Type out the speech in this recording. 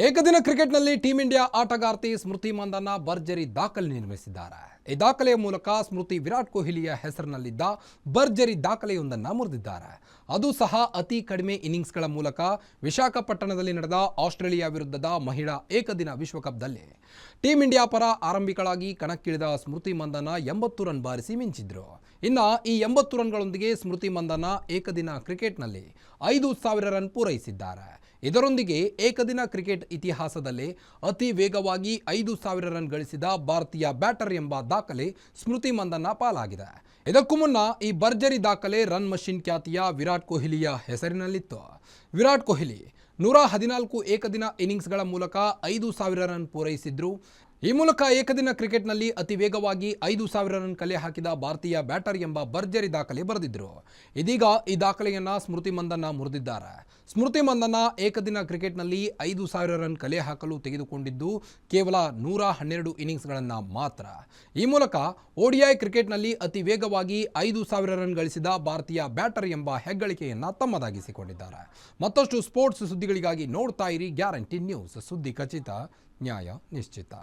ಏಕದಿನ ಕ್ರಿಕೆಟ್ನಲ್ಲಿ team India ಆಟಗಾರ್ತಿ ಸ್ಮೃತಿ ಮಂದಣ್ಣ ಭರ್ಜರಿ ದಾಖಲೆ ನಿರ್ಮಿಸಿದ್ದಾರೆ. ಈ ದಾಖಲೆಯ ಮೂಲಕ ಸ್ಮೃತಿ ವಿರಾಟ್ ಕೊಹ್ಲಿಯ ಹೆಸರಿನಲ್ಲಿದ್ದ ಭರ್ಜರಿ ದಾಖಲೆಯೊಂದನ್ನು ಮುರಿದಿದ್ದಾರೆ. ಅದು ಸಹ ಅತಿ ಕಡಿಮೆ ಇನ್ನಿಂಗ್ಸ್ಗಳ ಮೂಲಕ. ವಿಶಾಖಪಟ್ಟಣದಲ್ಲಿ ನಡೆದ ಆಸ್ಟ್ರೇಲಿಯಾ ವಿರುದ್ಧದ ಮಹಿಳಾ ಏಕದಿನ ವಿಶ್ವಕಪ್ನಲ್ಲಿ ಟೀಂ ಇಂಡಿಯಾ ಪರ ಆರಂಭಿಕಳಾಗಿ ಕಣಕ್ಕಿಳಿದ ಸ್ಮೃತಿ ಮಂದಣ್ಣ 80 ರನ್ ಬಾರಿಸಿ ಮಿಂಚಿದ್ರು. ಇನ್ನು ಈ 80 ರನ್ಗಳೊಂದಿಗೆ ಸ್ಮೃತಿ ಮಂದಣ್ಣ ಏಕದಿನ ಕ್ರಿಕೆಟ್ನಲ್ಲಿ 5,000 ರನ್ ಪೂರೈಸಿದ್ದಾರೆ. ಇದರೊಂದಿಗೆ ಏಕದಿನ ಕ್ರಿಕೆಟ್ ಇತಿಹಾಸದಲ್ಲೇ ಅತಿ ವೇಗವಾಗಿ 5,000 ರನ್ ಗಳಿಸಿದ ಭಾರತೀಯ ಬ್ಯಾಟರ್ ಎಂಬ ದಾಖಲೆ ಸ್ಮೃತಿ ಮಂದಣ್ಣ ಪಾಲಾಗಿದೆ. ಇದಕ್ಕೂ ಮುನ್ನ ಈ ಭರ್ಜರಿ ದಾಖಲೆ ರನ್ ಮಷಿನ್ ಖ್ಯಾತಿಯ ವಿರಾಟ್ ಕೊಹ್ಲಿಯ ಹೆಸರಿನಲ್ಲಿತ್ತು. ವಿರಾಟ್ ಕೊಹ್ಲಿ 114 ಏಕದಿನ ಇನ್ನಿಂಗ್ಸ್ಗಳ ಮೂಲಕ 5,000 ರನ್ ಪೂರೈಸಿದ್ರು. ಈ ಮೂಲಕ ಏಕದಿನ ಕ್ರಿಕೆಟ್ನಲ್ಲಿ ಅತಿ ವೇಗವಾಗಿ 5,000 ರನ್ ಕಲೆ ಹಾಕಿದ ಭಾರತೀಯ ಬ್ಯಾಟರ್ ಎಂಬ ಭರ್ಜರಿ ದಾಖಲೆ ಬರೆದಿದ್ರು. ಇದೀಗ ಈ ದಾಖಲೆಯನ್ನ ಸ್ಮೃತಿ ಮಂದಣ್ಣ ಮುರಿದಿದ್ದಾರೆ. ಸ್ಮೃತಿ ಮಂದಣ್ಣ ಏಕದಿನ ಕ್ರಿಕೆಟ್ನಲ್ಲಿ 5,000 ರನ್ ಕಲೆ ಹಾಕಲು ತೆಗೆದುಕೊಂಡಿದ್ದು ಕೇವಲ 112 ಇನ್ನಿಂಗ್ಸ್ಗಳನ್ನು ಮಾತ್ರ. ಈ ಮೂಲಕ ODI ಕ್ರಿಕೆಟ್ನಲ್ಲಿ ಅತಿ ವೇಗವಾಗಿ 5,000 ರನ್ ಗಳಿಸಿದ ಭಾರತೀಯ ಬ್ಯಾಟರ್ ಎಂಬ ಹೆಗ್ಗಳಿಕೆಯನ್ನ ತಮ್ಮದಾಗಿಸಿಕೊಂಡಿದ್ದಾರೆ. ಮತ್ತಷ್ಟು ಸ್ಪೋರ್ಟ್ಸ್ ಸುದ್ದಿಗಳಿಗಾಗಿ ನೋಡ್ತಾ ಇರಿ ಗ್ಯಾರಂಟಿ ನ್ಯೂಸ್. ಸುದ್ದಿ ಖಚಿತ, ನ್ಯಾಯ ನಿಶ್ಚಿತ.